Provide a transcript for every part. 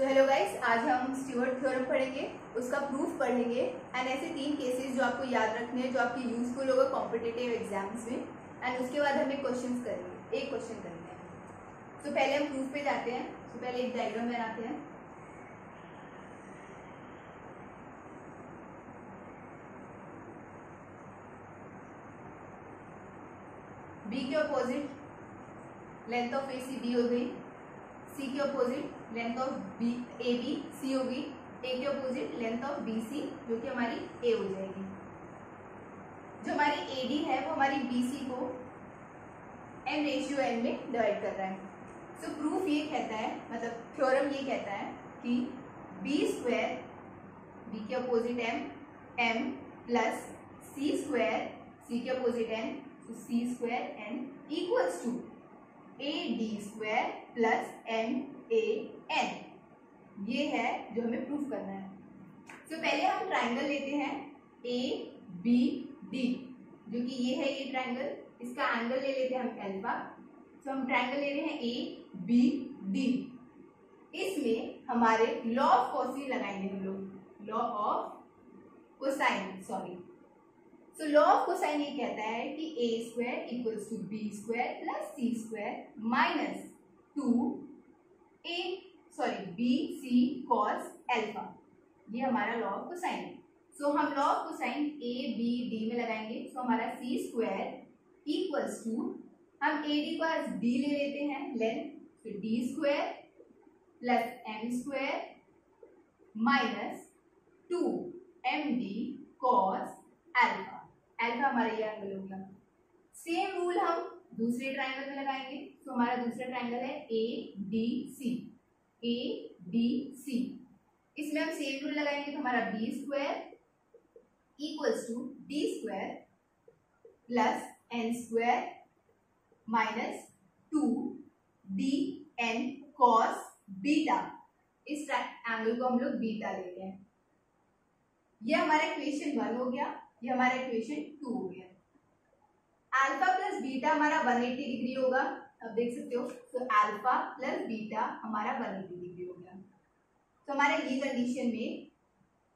तो hello guys, आज हम स्टीवर्ट थ्योरम पढ़ेंगे, उसका प्रूफ पढ़ेंगे एंड ऐसे 3 केसेस जो आपको याद रखने हैं, जो आपके यूजफुल होगा कॉम्पिटिटिव एग्जाम्स में। एंड उसके बाद हम एक क्वेश्चन करेंगे, एक क्वेश्चन करते हैं। तो पहले हम प्रूफ पे जाते हैं। तो पहले एक डायग्राम बनाते हैं। बी के opposite length of A C B हो गई, सी के opposite length of B A B C होगी, ए के opposite length of B C जो कि हमारी ए हो जाएगी। जो हमारी ए डी है वो हमारी बी सी को n/n में डिवाइड कर रहा है। सो प्रूफ ये कहता है, मतलब थ्योरम ये कहता है कि बी स्क्वायर, बी के opposite m plus C square, C के अपोजिट n, तो C square n equals to A D square plus m a n। ये है जो हमें प्रूफ करना है। तो पहले हम ट्राइंगल लेते हैं ए बी डी, जो कि ये है ये ट्राइंगल, इसका एंगल ले लेते हैं हम अल्फा। तो हम ट्राइंगल ले रहे हैं ए बी डी। इसमें हमारे लॉ ऑफ कोसाइन लगाएंगे हम लोग, law of cosine, sorry. So law of cosine ये कहता है कि A square equals to B square plus C square minus 2 B C cos alpha. ये हमारा लॉ ऑफ कोसाइन है। सो हम law of cosine A B D में लगाएंगे। सो हमारा सी स्क्वायर इक्वल्स टू, हम ए डी को as D ले लेते हैं लेंथ, तो D square plus M square minus 2md cos alpha. Alpha हमारा ये एंगल हो गया। सेम रूल हम दूसरे ट्राइंगल में लगाएंगे। तो हमारा दूसरा ट्राइंगल है A D C, A D C. इसमें हम सेम रूल लगाएंगे। तो हमारा B square equals to D square plus N square minus 2dn cos beta. इस एंगल को हम लोग बीटा लेते हैं। ये हमारा इक्वेशन 1 हो गया, ये हमारा इक्वेशन 2 हो गया। अल्फा प्लस बीटा हमारा 180 डिग्री होगा, अब देख सकते हो। तो अल्फा प्लस बीटा हमारा 180 डिग्री हो गया। तो हमारे ये कंडीशन में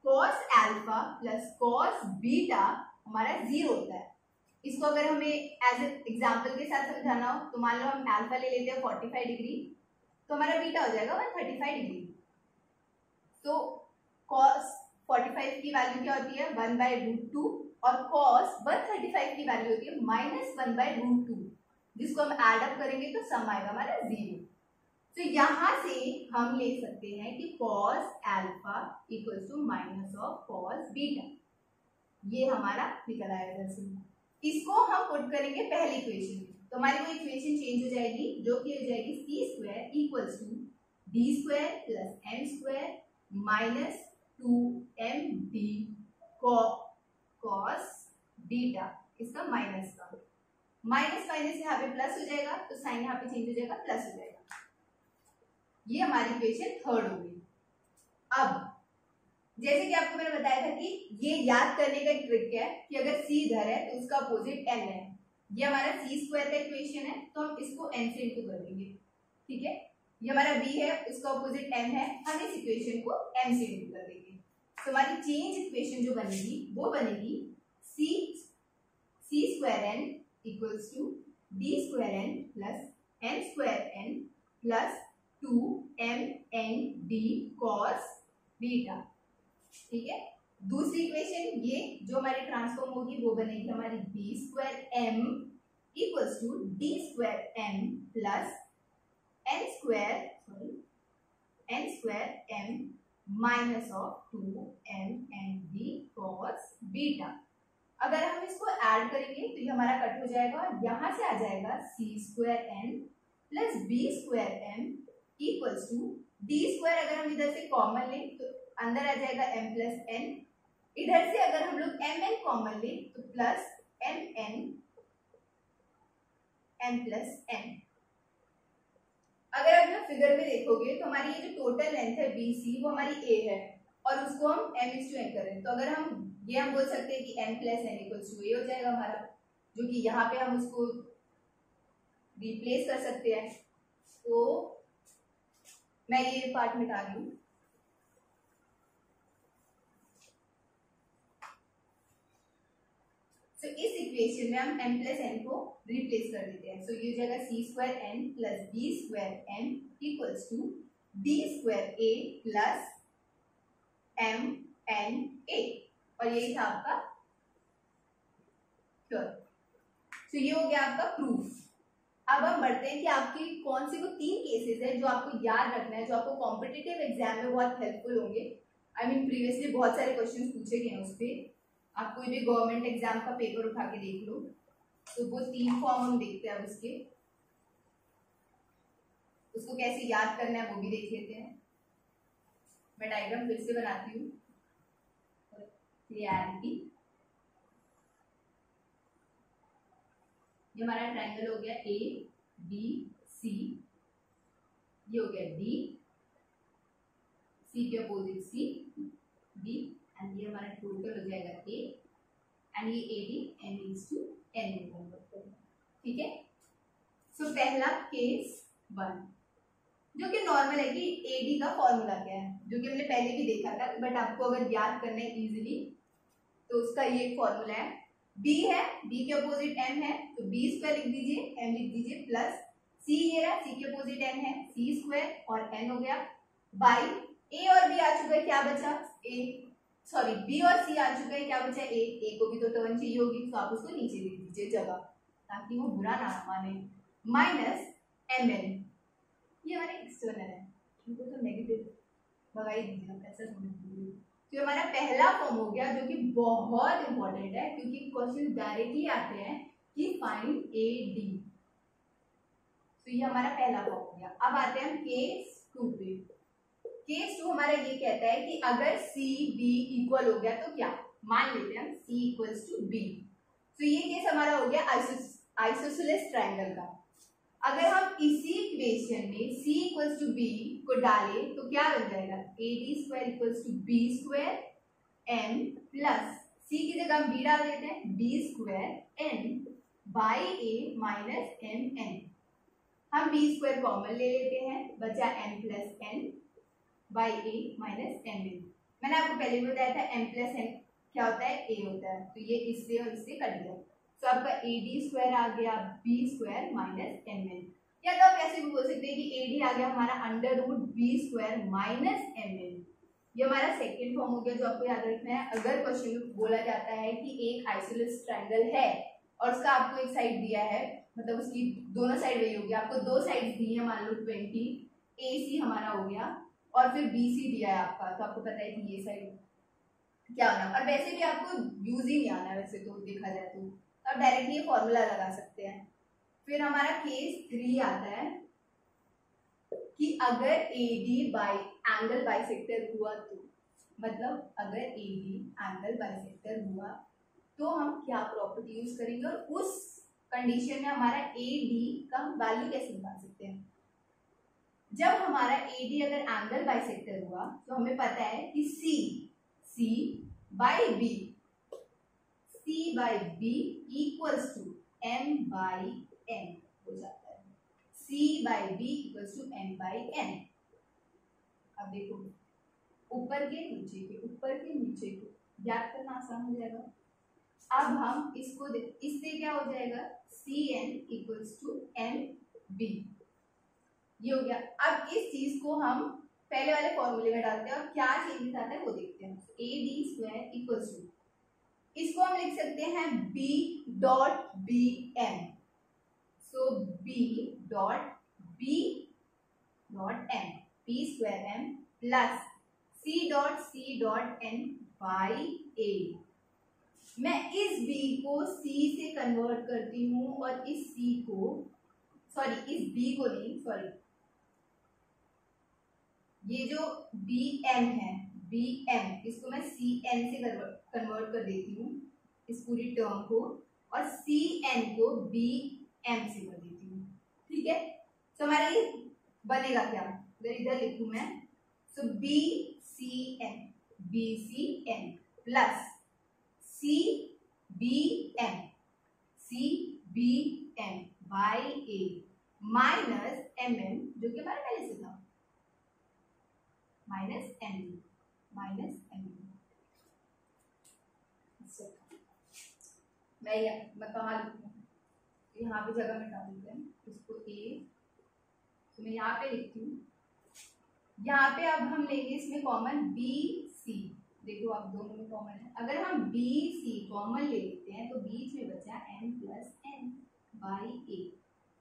cos alpha plus cos beta हमारा 0 होता है। इसको अगर हमें एज एग्जांपल के साथ समझाना हो, तो मान लो हम अल्फा ले लेते हैं 45 डिग्री, तो हमारा बीटा हो जाएगा 135 डिग्री। तो cos 45 की वैल्यू क्या होती है, 1/√2, और cos 135 की वैल्यू होती है -1/√2, जिसको हम ऐड अप करेंगे तो सम आएगा हमारा 0। तो यहां से हम ले सकते हैं कि cos alpha equals to minus of cos beta. ये हमारा निकल आएगा दरअसल। इसको हम पुट करेंगे पहली इक्वेशन में, तो हमारी वो इक्वेशन चेंज हो जाएगी, जो कि हो जाएगी C square equals to D square plus M square minus 2md cos beta, इसका माइनस का माइनस माइनस यहाँ पे प्लस हो जाएगा, तो साइन यहाँ पे चेंज हो जाएगा, प्लस हो जाएगा। ये हमारी इक्वेशन 3 हो गई। अब जैसे कि आपको मैंने बताया था कि ये याद करने का ट्रिक है कि अगर c इधर है तो उसका अपोजिट n है। ये हमारा सी स्क्वायर का इक्वेशन है, तो हम इसको n से इंटू कर देंगे, ठीक है। ये हमारा b है, उसका अपोजिट n है, हम इस इक्वेशन को m से इंटू कर देंगे। तो हमारी चेंज इक्वेशन जो बनेगी वो बनेगी C square n equals to D square n plus n square n plus 2mnd cos beta, ठीक है। दूसरी इक्वेशन ये जो हमारी ट्रांसफॉर्म होगी वो बनेगी हमारी B square m equals to D square m plus n square m minus of 2mnd cos beta. अगर हम इसको ऐड करेंगे तो ये हमारा कट हो जाएगा और यहां से आ जाएगा C square n plus B square m equals to D square. अगर हम इधर से कॉमन लें तो अंदर आ जाएगा m प्लस n, इधर से अगर हम लोग mn कॉमन लें तो plus mn m plus n। अगर आप लोग फिगर में देखोगे तो हमारी ये जो टोटल लेंथ है BC वो हमारी a है, और उसको हम m/n करें तो अगर हम बोल सकते हैं कि m plus n equals to a हो जाएगा हमारा, जो कि यहाँ पे हम उसको रिप्लेस कर सकते हैं। तो मैं ये पार्ट मिटा रही हूँ। तो इस इक्वेशन में हम m प्लस n को रिप्लेस कर देते हैं। सो ये हो जाएगा c square n plus b square n equals to b square a plus m n a, और यही था आपका थ्योरम। तो ये हो गया आपका प्रूफ। अब हम बढ़ते हैं कि आपकी कौन सी वो 3 केसेस है जो आपको याद रखना है, जो आपको कॉम्पिटिटिव एग्जाम में बहुत हेल्पफुल होंगे। आई मीन प्रीवियसली बहुत सारे क्वेश्चंस पूछे गए हैं उस पर, आप कोई भी गवर्नमेंट एग्जाम का पेपर उठा के देख लो। तो वो 3 फॉर्म हम देखते हैं अब उसके, उसको कैसे याद करना है वो भी देख लेते हैं। मैं डायग्राम फिर से बनाती हूँ क्लियरिटी। ये हमारा ट्रायंगल हो गया ए बी सी, ये हो गया डी, सी के अपोजिट सी डी, एंड ये हमारा टोटल हो जाएगा ए, एंड ये A D N is to N में कन्वर्ट करेंगे। ठीक है। सो पहला केस 1 जो कि नॉर्मल है कि ए डी का फॉर्मूला क्या है, जो कि हमने पहले भी देखा था, बट आपको अगर याद करना है इजीली तो उसका ये एक फॉर्मूला है। b है, b के अपोजिट m है, तो b स्क्वायर लिख दीजिए, m लिख दीजिए, प्लस c ये रहा, c के अपोजिट n है, c स्क्वायर और n हो गया, बाई a और b आ चुका है, क्या बचा a, सॉरी b और c आ चुका है, क्या बचा a को भी तो टर्न चाहिए होगी, तो आप उसको नीचे लिख दीजिए जगह, ताकि वो बुरा ना माने, माइनस mn, ये हमारे एक्सटर्नल है, इनको तो नेगेटिव भगा ही दीजिए, ऐसा समझ। तो हमारा पहला फॉर्म हो गया जो कि बहुत इंपॉर्टेंट है, क्योंकि क्वेश्चन डायरेक्टली आते हैं कि फाइंड ए डी। तो ये हमारा पहला फॉर्म हो गया। अब आते हैं हम केस 2 पे। केस 2 हमारा ये कहता है कि अगर सी बी इक्वल हो गया तो क्या, मान लेते हैं हम सी इक्वल्स टू बी। तो ये केस हमारा हो गया आइसोसेलेस ट्रायंगल का। अगर हम इसी इक्वेशन में c इक्वल्स टू बी को डालें तो क्या बन जाएगा, A D square equals to B square N plus c की जगह हम b डाल देते हैं, b square N by A minus M N. हम b स्क्वायर कॉमन ले लेते हैं, बचा m plus N by A minus M N. मैंने आपको पहले भी बताया था m प्लस एन क्या होता है, a होता है, तो ये इससे और इससे कट गया, तो आपका ए डी स्क्वायर आ गया B square minus M N, या तो आप ऐसे भी बोल सकते हैं कि ए डी आ गया हमारा under root B square minus M N. ये हमारा सेकेंड फॉर्म हो गया जो आपको याद रखना है। अगर क्वेश्चन में बोला जाता है कि एक आइसोसेलेस ट्रायंगल है और उसका आपको एक साइड दिया है, मतलब उसकी दोनों साइड वही होगी, आपको 2 साइड दी है, मान लो 20, ए सी हमारा हो गया और फिर बी सी दिया है आपका, तो आपको पता है कि ये साइड क्या होना, और वैसे भी आपको यूज ही नहीं आना वैसे तो देखा जाए तो अब डायरेक्टली ये फॉर्मूला लगा सकते हैं। फिर हमारा केस 3 आता है कि अगर A D by angle bisector हुआ तो, मतलब अगर ए डी एंगल बाइसेक्टर हुआ तो हम क्या प्रॉपर्टी यूज करेंगे, और उस कंडीशन में हमारा ए डी का वैल्यू कैसे निकाल सकते हैं। जब हमारा ए डी अगर एंगल बाइसेक्टर हुआ तो हमें पता है कि C by B, C by B equals to M by N हो जाता है, C by B equals to M by N। अब देखो ऊपर के नीचे के, ऊपर के नीचे के याद करना आसान हो जाएगा। अब हम इसको इससे क्या हो जाएगा, CN equals to MB, ये हो गया। अब इस चीज को हम पहले वाले फॉर्मूले में डालते हैं और क्या चेंजेस आता है वो देखते हैं। A D square equals to, इसको हम लिख सकते हैं b dot B M, so b dot B dot M, B square M plus c dot N by A. मैं इस b को c से कन्वर्ट करती हूँ और इस c को, सॉरी इस b को नहीं, सॉरी ये जो bm है, bm इसको मैं cn से कन्वर्ट कर देती हूँ इस पूरी टर्म को, और cn को bm से कर देती हूँ। ठीक है, तो हमारा ये बनेगा क्या, अगर इधर लिखूं मैं, so bcn plus cbm by a minus mm जो कि हमारा पहले से था, minus M B, minus M B. मैं कहाँ लिखूँ, यहाँ पे जगह में डाल देते हैं इसको ए, तो मैं यहाँ पे लिखती हूँ। यहाँ पे अब हम लेंगे इसमें कॉमन बी सी, देखो आप दोनों में कॉमन है, अगर हम बी सी कॉमन ले लेते हैं तो बीच में बचा N plus N by A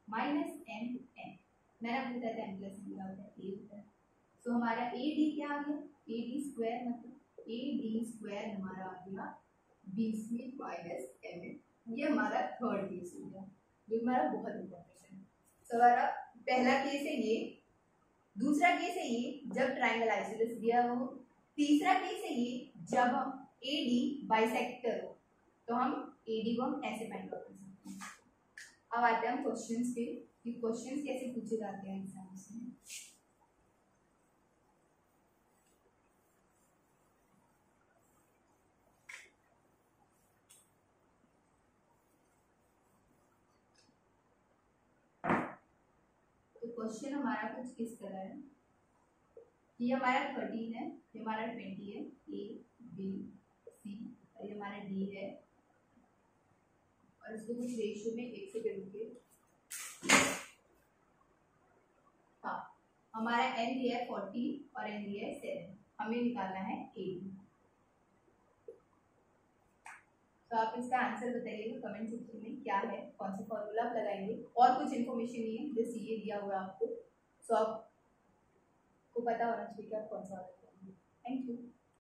minus N N. मैंने आपको बताया था एन प्लस एन क्या होता है, ए होता है। तो हमारा ए डी क्या आ गया, ए डी स्क्वायर, मतलब ए डी स्क्वायर हमारा आ गया बीस में माइनस एम एन। ये हमारा थर्ड केस हो गया जो हमारा बहुत इंपॉर्टेंट है। तो हमारा पहला केस है ये, दूसरा केस है ये जब ट्राइंगल आइसोसेलेस दिया हो, तीसरा केस है ये जब ए डी बाइसेक्टर हो, तो हम ए डी को हम ऐसे फाइंड आउट कर सकते हैं। अब आते हैं हम क्वेश्चंस पे कि क्वेश्चंस कैसे पूछे जाते हैं एग्जाम्स में। तो क्वेश्चन हमारा कुछ इस तरह है, ये हमारा 13 है, ये हमारा 20 है, ए बी सी, और ये हमारा डी है, और इसको कुछ रेशियो में 1 से करेंगे। हाँ, हमारा एन दिया है 40 और एन दिया है 7, हमें निकालना है ए डी। तो आप इसका आंसर बताइएगा कमेंट सेक्शन में क्या है, कौन सा फॉर्मूला आप लगाएंगे, और कुछ इन्फॉर्मेशन नहीं है, जैसे ये दिया हुआ आपको, तो आपको पता होना चाहिए कि आप कौन सा वाला करेंगे। Thank you.